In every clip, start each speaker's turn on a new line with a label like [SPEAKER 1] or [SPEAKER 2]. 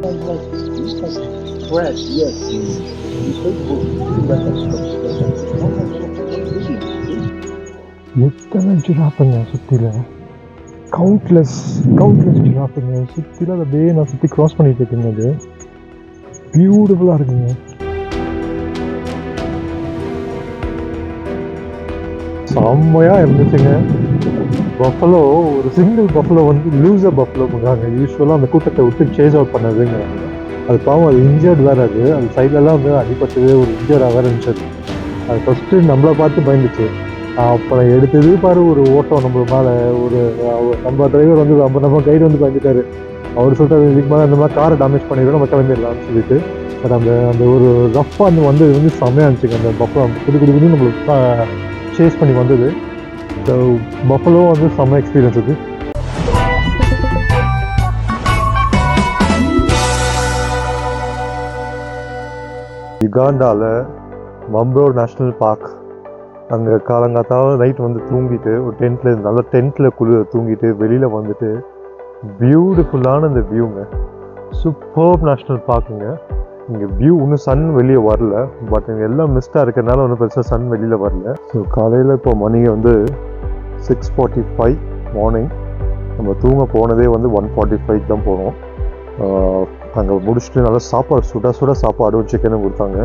[SPEAKER 1] Spread, yes. You take both. You let us come together.
[SPEAKER 2] எத்தனை ஜிராஃபுங்க சுற்றில, countless ஜிராஃபுங்க சுற்றில. அதை அப்படியே நான் சுற்றி க்ராஸ் பண்ணிட்டு இருக்கேங்க. அது பியூட்டிஃபுல்லாக இருக்குங்க. செம்மையாக இருந்துச்சுங்க. பஃபலோ, ஒரு சிங்கிள் பஃபலோ வந்து லூசர் பஃபலோ பண்ணுறாங்க. யூஸ்வலாக அந்த கூட்டத்தை விட்டு சேஸ் அவுட் பண்ணதுங்கிறாங்க. அது பாவம், அது இன்ஜர்ட் வேறு. அது சைட்லலாம் வந்து அடிப்பட்டது, ஒரு இன்ஜர்டாக வேறு இருந்துச்சு. அது ஃபஸ்ட்டு நம்மளை பார்த்து பயந்துச்சு. அப்புறம் எடுத்தது பாரு ஒரு ஓட்டம் நம்ம மேலே. ஒரு நம்ம டிரைவர் வந்து நம்ம கைடு வந்து பயந்துட்டாரு. அவர் சொல்லிட்டு இதுக்கு மேலே இந்த மாதிரி காரை டேமேஜ் பண்ணிடுவோம், நம்ம கிளம்பிடலாம்னு சொல்லிட்டு. பட் அந்த ஒரு ரஃப்பாக வந்து வந்து செம்மையாக இருந்துச்சுங்க. அந்த பஃபலோ புது நம்மளுக்கு சேஸ் பண்ணி வந்தது. ஸோ பஃபலோ வந்து செம்ம எக்ஸ்பீரியன்ஸ் இது. யுகாண்டாவில் மம்ப்ரோ நேஷ்னல் பார்க். அங்கே காலங்காத்தாலும் நைட் வந்து தூங்கிட்டு ஒரு டென்ட்டில் தூங்கிட்டு வெளியில் வந்துட்டு பியூட்டிஃபுல்லான இந்த வியூங்க. Super national பார்க்குங்க. இங்கே வியூ இன்னும் சன் வெளியே வரல. பட் இங்கே எல்லாம் மிஸ்டாக இருக்கிறதுனால ஒன்றும் பெருசாக சன் வெளியில் வரல. ஸோ காலையில் இப்போ மணி வந்து 6:45 மார்னிங். நம்ம தூங்க போனதே வந்து 1:45 தான் போனோம். அங்கே முடிச்சுட்டு நல்லா சாப்பாடு, சுட சாப்பாடும் சிக்கனும் கொடுத்தாங்க.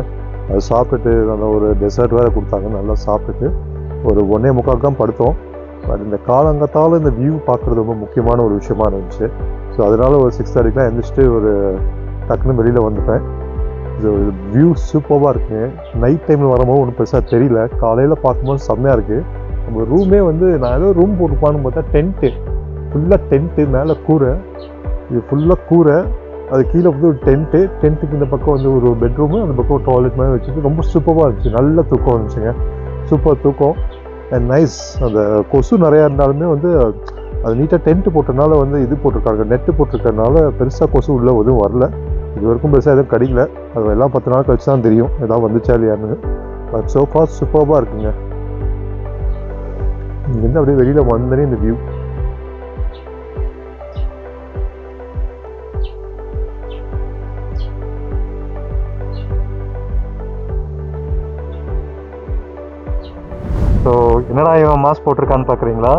[SPEAKER 2] அது சாப்பிட்டுட்டு நல்லா ஒரு டெசர்ட் வேறு கொடுத்தாங்க. நல்லா சாப்பிட்டுட்டு ஒரு 1:45 தான் படுத்தோம். பட் இந்த காலங்கத்தால் இந்த வியூ பார்க்குறது ரொம்ப முக்கியமான ஒரு விஷயமா இருந்துச்சு. ஸோ அதனால ஒரு 6:30 எழுந்திரிச்சிட்டு ஒரு டக்குன்னு வெளியில் வந்துட்டேன். இது வியூ சூப்பராக இருக்குங்க. நைட் டைமில் வரும்போது ஒன்றும் பெருசாக தெரியல. காலையில் பார்க்கும்போது செம்மையாக இருக்குது. நம்ம ரூமே வந்து நான் ஏதோ ரூம் போட்டுப்பான்னு பார்த்தா ஃபுல்லாக டென்ட்டு, மேலே கூரை. இது ஃபுல்லாக கூரை, அது கீழே வந்து ஒரு டென்ட்டுக்கு இந்த பக்கம் வந்து ஒரு பெட்ரூமு, அந்த பக்கம் ஒரு டாய்லெட் மாதிரி வச்சுட்டு ரொம்ப சூப்பராக இருந்துச்சு. நல்ல தூக்கம் இருந்துச்சுங்க. சூப்பர் தூக்கம் அண்ட் நைஸ். அந்த கொசு நிறையா இருந்தாலுமே வந்து அது நீட்டாக டென்ட்டு போட்டனால வந்து இது போட்டிருக்காங்க, நெட்டு போட்டிருக்கறனால பெருசாக கொசு உள்ளே எதுவும் வரல. இது வரைக்கும் பெருசாக எதுவும் கடிக்கல. அது எல்லாம் 10 நாள் கழிச்சு தான் தெரியும் எதாவது வந்துச்சா இல்லையான்னு. பட் சோஃபா சூப்பராக இருக்குங்க. இங்கேருந்து அப்படியே வெளியில் வந்தனே இந்த வியூ. ஸோ என்னடா இவன் மாஸ்க் போட்டிருக்கான்னு பார்க்குறீங்களா?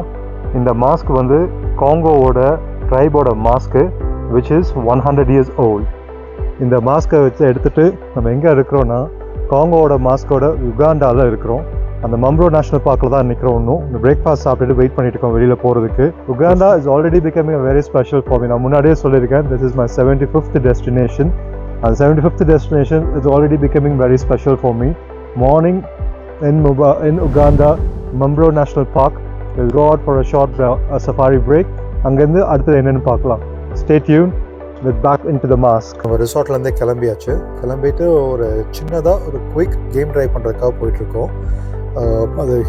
[SPEAKER 2] இந்த மாஸ்க் வந்து காங்கோவோட ட்ரைபோட mask, which is 100 years old. இந்த மாஸ்க்கை வச்சு எடுத்துகிட்டு நம்ம எங்கே இருக்கிறோன்னா காங்கோவோட மாஸ்கோட யுகாண்டாவில் இருக்கிறோம். அந்த மம்ப்ரோ நேஷ்னல் பார்க்கில் தான் நிற்கிறோம். இன்னும் இந்த பிரேக்ஃபாஸ்ட் சாப்பிட்டுட்டு வெயிட் பண்ணிட்டு இருக்கோம் வெளியில் போகிறதுக்கு. Uganda is already becoming a very special for me. நான் முன்னாடியே சொல்லியிருக்கேன், this is my 75th destination. அந்த 75th destination is already becoming very special for me. Morning in Uganda, Mambro National Park. We'll go out for a short safari break. அங்கேருந்து அடுத்தது என்னென்னு பார்க்கலாம். Stay tuned with Back into the Mask. நம்ம ரிசார்ட்லேருந்தே கிளம்பிட்டு ஒரு சின்னதாக ஒரு குயிக் கேம் ட்ரைவ் பண்ணுறதுக்காக போயிட்டுருக்கோம்.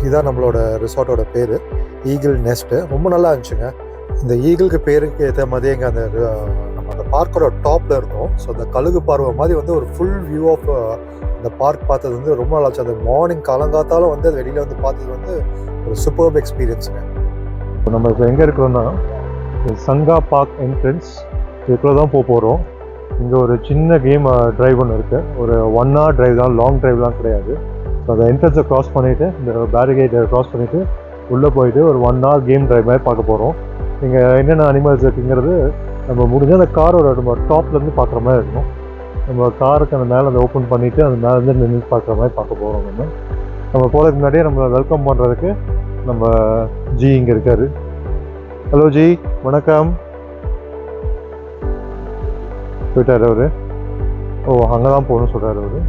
[SPEAKER 2] இதுதான் நம்மளோட ரிசார்ட்டோட பேர், ஈகிள் நெஸ்ட்டு. ரொம்ப நல்லா இருந்துச்சுங்க. இந்த ஈகிளுக்கு பேருக்கு ஏற்ற மாதிரி எங்கள் நம்ம அந்த பார்க்கோட டாப்பில் இருந்தோம். ஸோ அந்த கழுகு பார்வை மாதிரி வந்து ஒரு ஃபுல் வியூ ஆஃப் அந்த பார்க் பார்த்தது வந்து ரொம்ப நல்லா இருந்துச்சு. அந்த மார்னிங் காலங்காத்தாலும் வந்து அது வெளியில் வந்து பார்த்தது வந்து ஒரு சூப்பர்ப் எக்ஸ்பீரியன்ஸுங்க. இப்போ நம்ம இப்போ எங்கே இருக்கிறோன்னா சங்கா பார்க் என்ட்ரன்ஸ், இதுக்குள்ளே தான் போகிறோம். இங்கே ஒரு சின்ன கேம் ட்ரைவ் ஒன்று இருக்குது. ஒரு 1 hour ட்ரைவ் தான், லாங் ட்ரைவ்லாம் கிடையாது. ஸோ அந்த என்ட்ரன்ஸை க்ராஸ் பண்ணிவிட்டு, இந்த பேரிகேட்டை க்ராஸ் பண்ணிவிட்டு உள்ளே போயிட்டு ஒரு 1 hour கேம் ட்ரைவ் மாதிரி பார்க்க போகிறோம். இங்கே என்னென்ன அனிமல்ஸ் இருக்குங்கிறது நம்ம முடிஞ்சால் அந்த காரோட நம்ம டாப்லேருந்து பார்க்குற மாதிரி இருக்கணும். நம்ம காருக்கு அந்த மேலே அதை ஓப்பன் பண்ணிவிட்டு அந்த மேலேருந்து நின்று பார்க்குற மாதிரி பார்க்க போகிறோம். நம்ம போகிறதுக்கு முன்னாடியே நம்மளை வெல்கம் பண்ணுறதுக்கு நம்ம ஜி இங்கே இருக்கார். ஹலோ ஜி, வணக்கம். போயிட்டார் அவர். அங்கே தான் போகணும்னு சொல்கிறார் அவர்.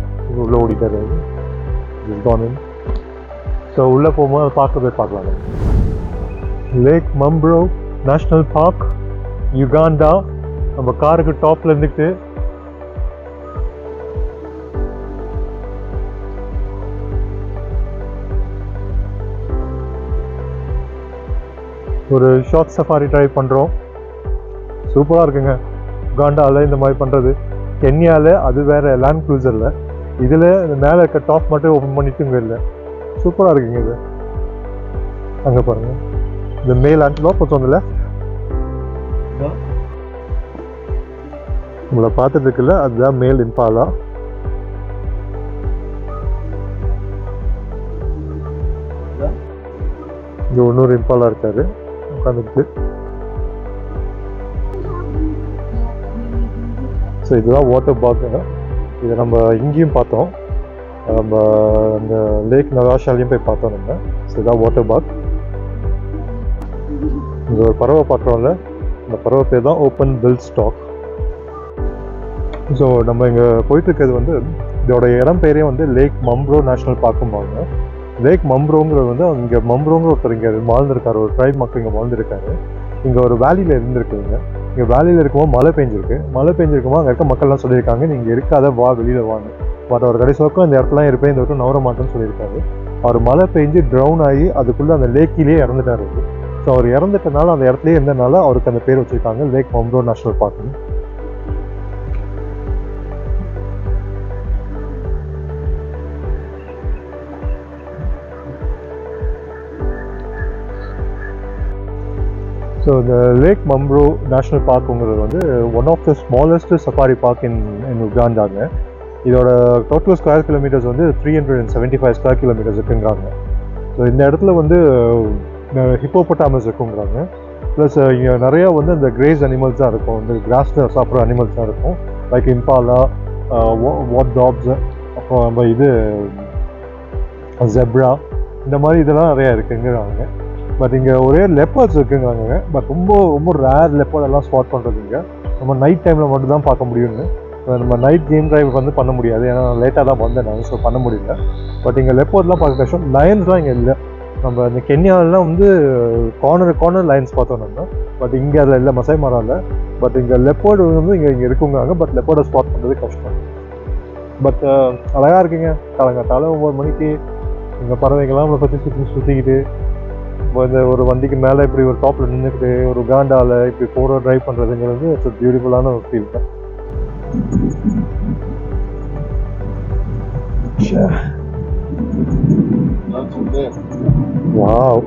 [SPEAKER 2] உள்ளே ஓடிட்டார் அவர். Is gone in. ஸோ உள்ளே போகும்போது அதை பார்க்கலாம். Lake Mburo National Park, Uganda. நம்ம காருக்கு டாப்பில் இருந்துக்கிட்டு ஒரு ஷார்ட் சஃபாரி ட்ரைவ் பண்ணுறோம். சூப்பராக இருக்குங்க யுகாண்டாவில் இந்த மாதிரி பண்ணுறது. கென்யாவில் அது வேறு, லேண்ட் க்ரூசரில். இதில் இந்த மேலே இருக்க டாப் மட்டும் ஓப்பன் பண்ணிட்டு இங்கே இல்லை. சூப்பராக இருக்குங்க இது. அங்கே பாருங்கள், இந்த மேல் ஆண்டலோப் on the left. உங்களை பார்த்துட்டு இருக்குல்ல, அதுதான் மேல் இம்பாலா. இங்கே இன்னொரு இம்பாலா இருக்காரு உட்காந்துட்டு. ஸோ இதுதான் வாட்டர் பார்க்கு. இதை நம்ம இங்கேயும் பார்த்தோம், நம்ம அந்த லேக் நகாஷாலையும் போய் பார்த்தோம் நம்ம. ஸோ இதான் வாட்டர் பார்க். இங்கே ஒரு பறவை பார்க்குறோம்ல, இந்த பறவை பேர் தான் ஓப்பன் பில் ஸ்டாக். ஸோ நம்ம இங்கே போயிட்டுருக்கிறது வந்து இதோட இடம் பேரே வந்து லேக் மம்ப்ரோ நேஷ்னல் பார்க்கும்பாங்க. லேக் மம்ப்ரோங்கிறது வந்து இங்கே மம்ப்ரோங்கிற ஒருத்தர் இங்கே வாழ்ந்துருக்காரு, ஒரு ட்ரைப் மக்கள் இங்கே வாழ்ந்துருக்காரு. இங்கே ஒரு வேலியில் இருந்திருக்குங்க. இங்கே வேலியில் இருக்கும்போது மழை பெஞ்சிருக்கும்போது அங்கே இருக்க மக்கள்லாம் சொல்லியிருக்காங்க, நீங்கள் இருக்காத வா, வெளியில் வாங்க. பட் அவர் கடைசிக்கும் இந்த இடத்துலாம் இருப்பேன், இந்த இடத்துல நவர மாட்டேன்னு சொல்லியிருக்காரு. அவர் மழை பெஞ்சு ட்ரவுன் ஆகி அதுக்குள்ளே அந்த லேக்கிலேயே இறந்துட்டார். ஸோ அவர் இறந்துட்டனால அந்த இடத்துலேயே இருந்தனால அவருக்கு அந்த பேர் வச்சுருக்காங்க லேக் மம்ப்ரோ நேஷ்னல் பார்க்குன்னு. ஸோ இந்த லேக் மம்ப்ரோ நேஷ்னல் பார்க்குங்கிறது வந்து one of the smallest safari park in உகாண்டாங்க. இதோட டோட்டல் ஸ்கொயர் கிலோமீட்டர்ஸ் வந்து 375 ஸ்கொயர் கிலோமீட்டர்ஸ் இருக்குங்கிறாங்க. ஸோ இந்த இடத்துல வந்து ஹிப்போபொட்டாமஸ் இருக்குங்கிறாங்க. ப்ளஸ் இங்கே நிறையா வந்து இந்த கிரேஸ் அனிமல்ஸ் தான் இருக்கும், இந்த கிராஸில் சாப்பிட்ற அனிமல்ஸ் தான் இருக்கும். லைக் இம்பாலா, வாட் டாப்ஸ், அப்புறம் நம்ம இது ஜெப்ரா, இந்த மாதிரி இதெல்லாம் நிறையா இருக்குங்கிறாங்க. பட் இங்கே ஒரே லெப்பர்ட்ஸ் இருக்குங்கிறாங்க. பட் ரொம்ப ரேர் லெப்பர்ட் எல்லாம் ஸ்பாட் பண்ணுறதுங்க. நம்ம நைட் டைமில் மட்டும் தான் பார்க்க முடியும்னு. நம்ம நைட் கேம் டிரைவ் வந்து பண்ண முடியாது, ஏன்னா லேட்டாக தான் வந்தேன் நான், ஸோ பண்ண முடியல. பட் இங்கே லெப்பர்ட்லாம் பார்க்க கஷ்டம். லயன்ஸ்லாம் இங்கே இல்லை. நம்ம இந்த கென்யாவிலாம் வந்து கார்னர் லைன்ஸ் பார்த்தோம் நம்ம. பட் இங்கே அதில் இல்லை, மசை மரம். பட் இங்கே லெப்பர்டு வந்து இங்கே இருக்குங்கிறாங்க. பட் லெப்பர்டை ஸ்பாட் பண்ணுறது கஷ்டம். பட் அழகாக இருக்குங்க. காலங்காத்தால 9 மணிக்கு இங்கே பறவைகள்லாம் நம்மளை பற்றி சுற்றிக்கிட்டு, இந்த ஒரு வண்டிக்கு மேலே இப்படி ஒரு டாப்பில் நின்றுக்கிட்டு ஒரு உகாண்டாவில் இப்படி ட்ரைவ் பண்ணுறதுங்கிறது இட்ஸ் பியூட்டிஃபுல்லான ஒரு ஃபீல் தான். Wow.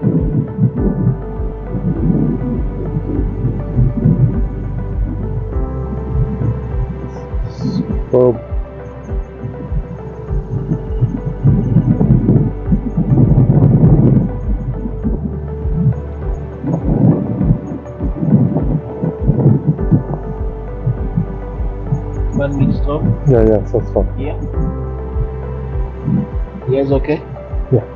[SPEAKER 1] Stop.
[SPEAKER 2] Yeah, that's fine.
[SPEAKER 1] Yeah. Yes, okay?
[SPEAKER 2] Yeah.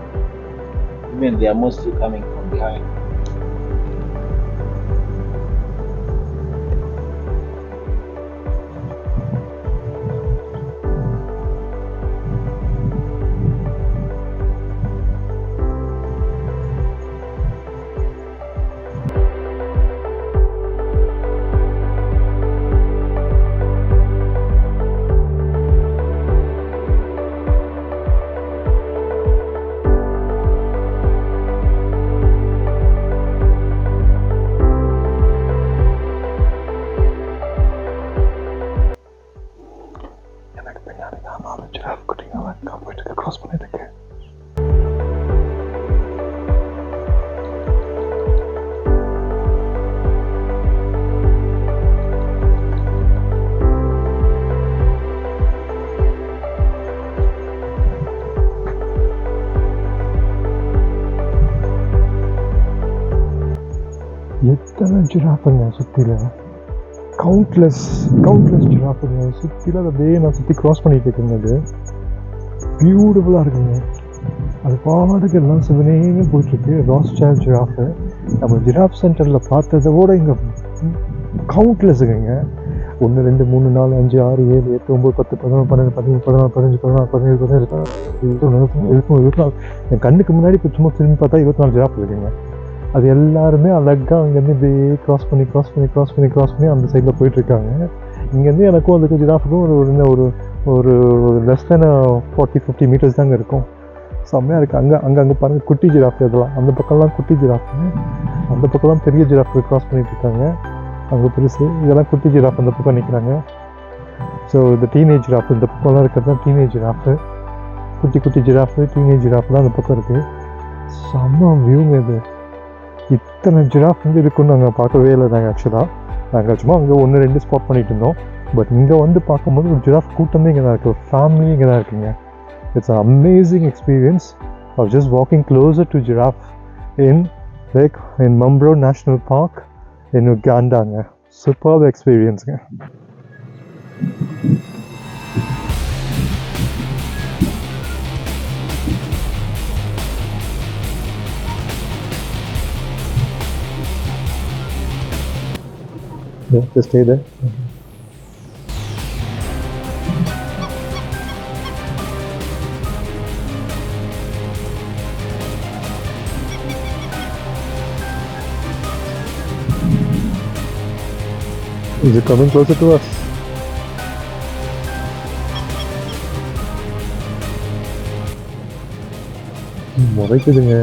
[SPEAKER 1] I mean, they are mostly coming from behind. Cross பண்ணிட்டு எத்தனை ஜிராஃபுங்க சுற்றில, கவுண்ட்லெஸ் ஜிராஃபுங்க சுற்றில. அதை அப்படியே நான் சுற்றி க்ராஸ் பண்ணிட்டு இருக்கேங்க. அது பியூட்டிஃபுல்லாக இருக்குங்க. அது பாட்டுக்கு எல்லாம் சிவனேன்னு போயிட்டுருக்கு. ராஸ்சைல்ட் ஜிராஃபு நம்ம ஜிராஃப் சென்டரில் பார்த்ததை விட இங்கே கவுண்ட்லெஸ்ஸுங்க. 1 2 3 4 5 6 7 8 9 10 11 12 13 14 15 16 17 18 24 என் கண்ணுக்கு முன்னாடி இப்போ சும்மா திரும்பி பார்த்தா 24 ஜிராஃப் இருக்குங்க. அது எல்லாருமே அழகாக அங்கேருந்து இப்படியே க்ராஸ் பண்ணி அந்த சைடில் போயிட்டுருக்காங்க. இங்கேருந்து எனக்கும் அதுக்கு ஜிராஃபுக்கும் ஒரு ஒரு லெஸ் தென் 40-50 மீட்டர்ஸ் தாங்க இருக்கும். செம்மையாக இருக்குது. அங்கே பாருங்கள் குட்டி ஜிராஃப். இதெல்லாம் அந்த பக்கம்லாம் குட்டி ஜிராஃபு, அந்த பக்கம்லாம் பெரிய ஜிராஃபு க்ராஸ் பண்ணிட்டு இருக்காங்க. அங்கே பெருசு, இதெல்லாம் குட்டி ஜிராஃப் அந்த பக்கம் நிற்கிறாங்க. ஸோ இந்த டீனேஜ் ஜிராஃப் இந்த பக்கம்லாம் இருக்கிறது தான் டீனேஜ் ஜிராஃபு. குட்டி ஜிராஃபு டீனேஜ் ஜிராஃப்லாம் அந்த பக்கம் இருக்குது. செம்ம வியூங்க இது. இத்தனை ஜிராஃப் வந்து இருக்குன்னு நாங்கள் பார்க்கவே இல்லை. நாங்கள் ஆக்சுவலாக சும்மா அங்கே 1 2 ஸ்பாட் பண்ணிட்டு இருந்தோம்.
[SPEAKER 2] பட் இங்கே வந்து பார்க்கும்போது ஒரு ஜிராஃப் கூட்டமே இங்கே தான் இருக்குது, ஒரு ஃபேமிலி இங்கே தான் இருக்குங்க. It's an amazing experience of just walking closer to giraffe in Mambro National Park in Uganda. Superb experience. Yeah, just stay there. Is it coming closer to us? முறைக்குதுங்க.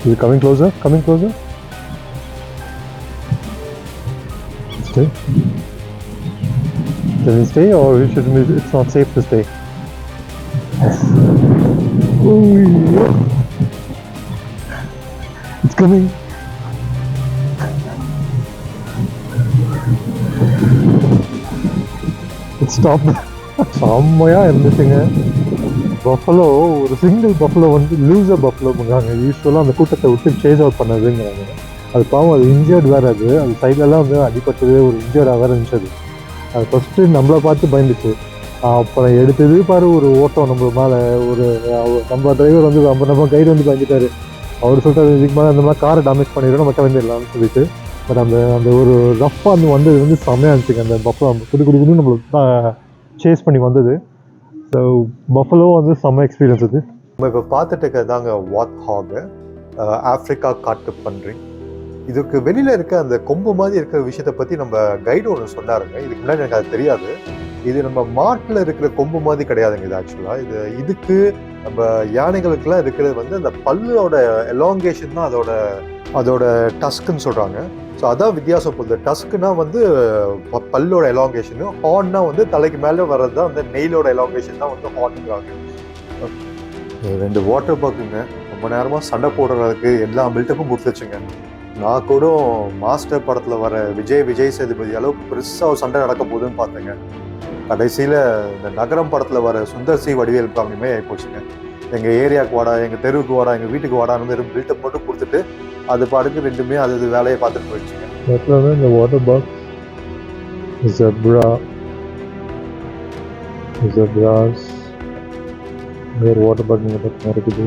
[SPEAKER 2] Is it coming closer? Coming closer? Stay. Can we stay or should we, it's not safe to stay? Oh yeah. It's coming. It stopped. செம்மையா இருந்துச்சுங்க. Buffalo, ஒரு single buffalo வந்து loser பஃபலோங்கிறாங்க. யூஸ்வலாக அந்த கூட்டத்தை விட்டு chase out பண்ணதுங்கிறாங்க. அது பாவம், அது இன்ஜர்ட் வேறு. அது சைட்லலாம் வந்து அடிப்பட்டது, ஒரு இன்ஜர்டாக வேறு இருந்துச்சு. அது ஃபஸ்ட்டு நம்மளை பார்த்து பயந்துச்சு. அப்புறம் எடுத்தது பாரு ஒரு ஓட்டம் நம்ம மேலே. ஒரு நம்ம டிரைவர் வந்து நம்ம கைடு வந்து பயந்துட்டார். அவர் சொல்லிட்டு இதுக்கு மேலே அந்த மாதிரி காரை டேமேஜ் பண்ணிடுறோம், நம்ம கிளம்பிடலாம்னு சொல்லிட்டு. பட் அந்த ஒரு ரஃப்பாக அந்த வந்தது வந்து செம்மையாக இருந்துச்சுங்க. அந்த பஃபலோ குடி நம்மளுக்கு சேஸ் பண்ணி வந்தது. ஸோ பஃபலோ வந்து செம்ம எக்ஸ்பீரியன்ஸ் அது. நம்ம இப்போ பார்த்துட்டு இருக்கிறதாங்க வாட் ஹாக், ஆஃப்ரிக்கா காட்டு பன்றி. இதுக்கு வெளியில் இருக்க அந்த கொம்பு மாதிரி இருக்கிற விஷயத்தை பற்றி நம்ம கைடு ஒன்று சொன்னாருங்க. இதுக்கு முன்னாடி எனக்கு அது தெரியாது. இது நம்ம மாட்டில் இருக்கிற கொம்பு மாதிரி கிடையாதுங்க. இது ஆக்சுவலாக இதுக்கு நம்ம யானைகளுக்கெல்லாம் இருக்கிறது வந்து அந்த பல்லோட எலாங்கேஷன் தான் அதோட டஸ்க்குன்னு சொல்கிறாங்க. ஸோ அதான் வித்தியாசம் போகுது. டஸ்க்குனா வந்து பல்லோட எலாங்கேஷனு, ஹார்ன்னா வந்து தலைக்கு மேலே வர்றது தான் அந்த நெயிலோட எலாங்கேஷன் தான் வந்து ஹார்னுங்கிறாங்க. 2 வாட்டர் பக்குங்க ரொம்ப நேரமாக சண்டை போடுறதுக்கு எல்லா பில்டப்பும் கொடுத்துச்சுங்க. நான் கூட மாஸ்டர் படத்தில் வர விஜய் சேதுபதி அளவுக்கு பெருசாக ஒரு சண்டை நடக்க போகுதுன்னு பார்த்தேங்க. கடைசியில் இந்த நகரம் படத்தில் வர சுந்தர் சி வடிவேல் காமியமே ஆகிப்போச்சுங்க. எங்கள் ஏரியாவுக்கு வாடா, எங்கள் தெருவுக்கு வாடா, எங்கள் வீட்டுக்கு வாடான்னு வெறும் பில்டப் போட்டு கொடுத்துட்டு அது பாட்டுக்கு ரெண்டுமே அது வேலையை பார்த்துட்டு போயிடுச்சுங்க. இந்த வாட்டர் பாக்ஸ் ஜெப்ராஸ் வேறு வாட்டர் பாக்ஸ் நீங்கள் பார்த்து இருக்குது.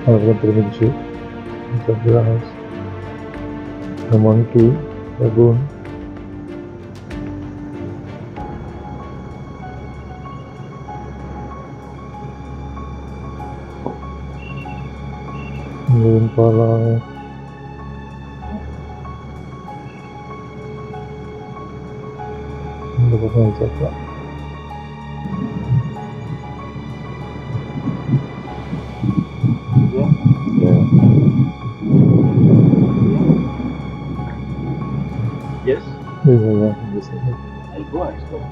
[SPEAKER 2] அதுதான் தெரிஞ்சிச்சு. Zebras, the monkey, baboon. Impala. இந்த பக்கம் zebra.
[SPEAKER 3] Yes?
[SPEAKER 2] Yeah.
[SPEAKER 3] I'll go and stop.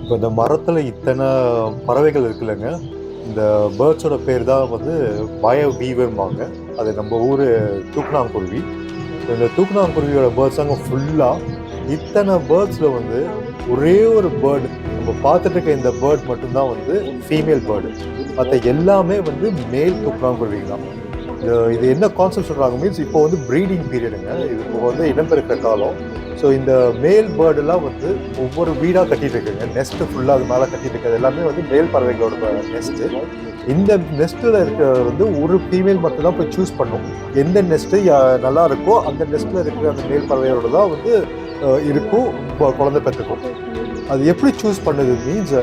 [SPEAKER 2] இப்போ இந்த மரத்தில் இத்தனை பறவைகள் இருக்குல்லங்க, இந்த பேர்ட்ஸோட பேர் தான் வந்து பயோ வீவர்பாங்க. அது நம்ம ஊர் தூக்கணாங்குருவி. இந்த தூக்கணாங்குருவியோட பேர்ட்ஸ் அங்கே ஃபுல்லாக இத்தனை பேர்ட்ஸில் வந்து ஒரே ஒரு பேர்டு நம்ம பார்த்துட்டு இருக்க இந்த பேர்ட் மட்டும்தான் வந்து ஃபீமேல் பேர்டு. மற்ற எல்லாமே வந்து மேல் தூக்கணாங்குருவி தான். இது என்ன கான்செப்ட் சொல்கிறாங்க மீன்ஸ் இப்போ வந்து ப்ரீடிங் பீரியடுங்க, இது இப்போ வந்து இடம்பெருக்கிற காலம். ஸோ இந்த மேல் பேர்டெல்லாம் வந்து ஒவ்வொரு வீடாக கட்டிட்டு இருக்குங்க, நெஸ்ட்டு ஃபுல்லாக அது மேலே கட்டிட்டு இருக்கிறது எல்லாமே வந்து மேல் பறவைகளோட நெஸ்ட்டு. இந்த நெஸ்ட்டில் இருக்கிற வந்து ஒரு ஃபீமேல் மட்டும் தான் போய் சூஸ் பண்ணும். எந்த நெஸ்ட்டு நல்லா இருக்கோ அந்த நெஸ்ட்டில் இருக்கிற அந்த மேல் பறவைகளோட தான் வந்து இருக்கும், குழந்தை பெற்றுக்கும். அது எப்படி சூஸ் பண்ணுது மீன்ஸ்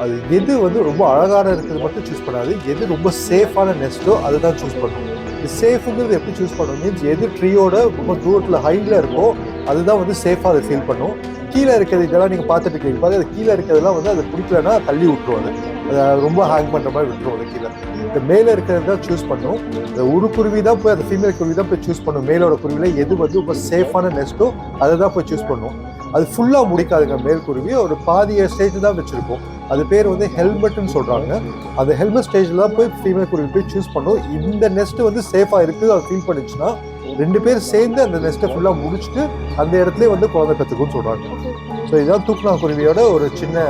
[SPEAKER 2] அது எது வந்து ரொம்ப அழகான இருக்கிறது மட்டும் சூஸ் பண்ணாது, எது ரொம்ப சேஃபான நெஸ்ட்டோ அதை தான் சூஸ் பண்ணும். சேஃபுங்கிறது எப்படி சூஸ் பண்ணும் மீன்ஸ் எது ட்ரீயோட ரொம்ப தூரத்தில் ஹைட்டில் இருக்கோ அதுதான் வந்து சேஃபாக அதை ஃபீல் பண்ணும். கீழே இருக்கிறது இதெல்லாம் நீங்கள் பார்த்துட்டு இருக்கீங்க பாருங்க, அது கீழே இருக்கிறதெல்லாம் வந்து அது பிடிக்கலன்னா தள்ளி விட்டுரும், அதை ரொம்ப ஹேங் பண்ணுற மாதிரி விட்டுரும். அது கீழே இந்த மேலே இருக்கிறது தான் சூஸ் பண்ணும். இந்த ஒரு குருவி தான் போய் அந்த ஃபீமேல் குருவி தான் போய் சூஸ் பண்ணும். மேலோட குருவியில் எது வந்து ரொம்ப சேஃபான நெஸ்ட்டோ அதை தான் போய் சூஸ் பண்ணும். அது ஃபுல்லாக முடிக்காதுங்க, மேல் குருவி ஒரு பாதிய ஸ்டேஜ் தான் வச்சுருக்கோம். அது பேர் வந்து ஹெல்மெட்னு சொல்கிறாங்க. அந்த ஹெல்மெட் ஸ்டேஜில் தான் போய் ஃபீமேல் குருவி போய் சூஸ் பண்ணும். இந்த நெஸ்ட்டு வந்து சேஃபாக இருக்குது அது ஃபீல் பண்ணிச்சுன்னா ரெண்டு பேர் சேர்ந்து அந்த நெஸ்ட்டை ஃபுல்லாக முடிச்சுட்டு அந்த இடத்துல வந்து குழந்தை பெற்றுக்குன்னு சொல்கிறாங்க. ஸோ இதுதான் தூக்கணாங்குருவியோட ஒரு சின்ன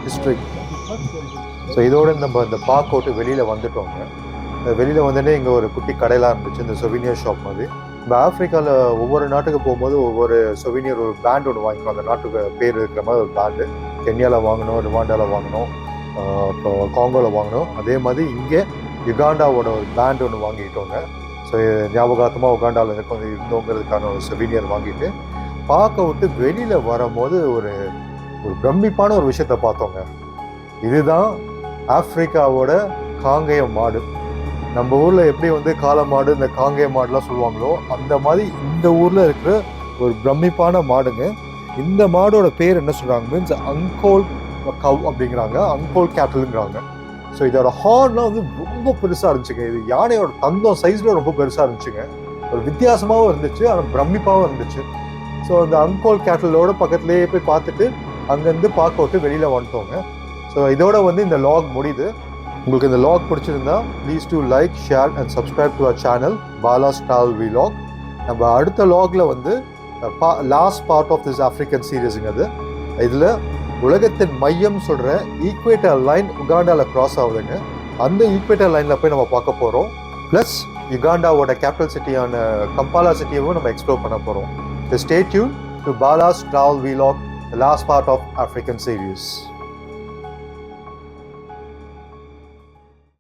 [SPEAKER 2] ஹிஸ்ட்ரி. ஸோ இதோட நம்ம இந்த பார்க் அவுட்டு வெளியில் வந்துட்டோங்க. வெளியில் வந்தோடனே இங்கே ஒரு குட்டி கடையெல்லாம் இருந்துச்சு, இந்த சொவினியர் ஷாப் மாதிரி. இப்போ ஆஃப்ரிக்காவில் ஒவ்வொரு நாட்டுக்கு போகும்போது ஒவ்வொரு சொவினியர் ஒரு பேண்ட் ஒன்று வாங்கிக்கணும், அந்த நாட்டுக்கு பேர் இருக்கிற மாதிரி ஒரு பேண்டு. கென்யாவில் வாங்கணும், ருவாண்டாவில் வாங்கணும், அப்புறம் காங்கோவில் வாங்கணும். அதே மாதிரி இங்கே யுகாண்டாவோட ஒரு பேண்ட் ஒன்று வாங்கிக்கிட்டோங்க. ஸோ ஞாபகார்த்தமாக உகாண்டாவில் இருந்தோங்கிறதுக்கான ஒரு சொவினியர் வாங்கிட்டு பார்க்க விட்டு வெளியில் வரும்போது ஒரு பிரமிப்பான ஒரு விஷயத்தை பார்த்தோங்க. இதுதான் ஆஃப்ரிக்காவோட காங்கேய மாடு. நம்ம ஊரில் எப்படி வந்து காளை மாடு இந்த காங்கேய மாடுலாம் சொல்லுவாங்களோ அந்த மாதிரி இந்த ஊரில் இருக்கிற ஒரு பிரமிப்பான மாடுங்க. இந்த மாடோட பேர் என்ன சொல்கிறாங்க மீன்ஸ் அங்கோல் கவ் அப்படிங்கிறாங்க, அங்கோல் கேட்டலுங்கிறாங்க. ஸோ இதோட ஹார்ன்லாம் வந்து ரொம்ப பெருசாக இருந்துச்சுங்க. இது யானையோட தந்தம் சைஸில் ரொம்ப பெருசாக இருந்துச்சுங்க. ஒரு வித்தியாசமாகவும் இருந்துச்சு, ஆனால் பிரமிப்பாகவும் இருந்துச்சு. ஸோ அந்த அங்கோல் கேட்டலோட பக்கத்துலேயே போய் பார்த்துட்டு அங்கேருந்து பார்க்க விட்டு வெளியில் வந்துட்டோங்க. ஸோ இதோட வந்து இந்த லாக் முடியுது. உங்களுக்கு இந்த லாக் பிடிச்சிருந்தா please do like, share and subscribe to our channel Bala's travel vlog. நம்ம அடுத்த லாகில் வந்து last part of this African சீரீஸுங்க. அது இதில் உலகத்தின் மையம் சொல்கிற ஈக்வேட்டர் லைன் உகாண்டாவில் கிராஸ் ஆகுதுங்க. அந்த ஈக்வேட்டர் லைனில் போய் நம்ம பார்க்க போகிறோம். ப்ளஸ் யுகாண்டாவோட கேபிட்டல் சிட்டியான கம்பாலா சிட்டியவும் நம்ம எக்ஸ்ப்ளோர் பண்ண போகிறோம். Stay tuned to Bala's Travel Vlog, the last part of African series.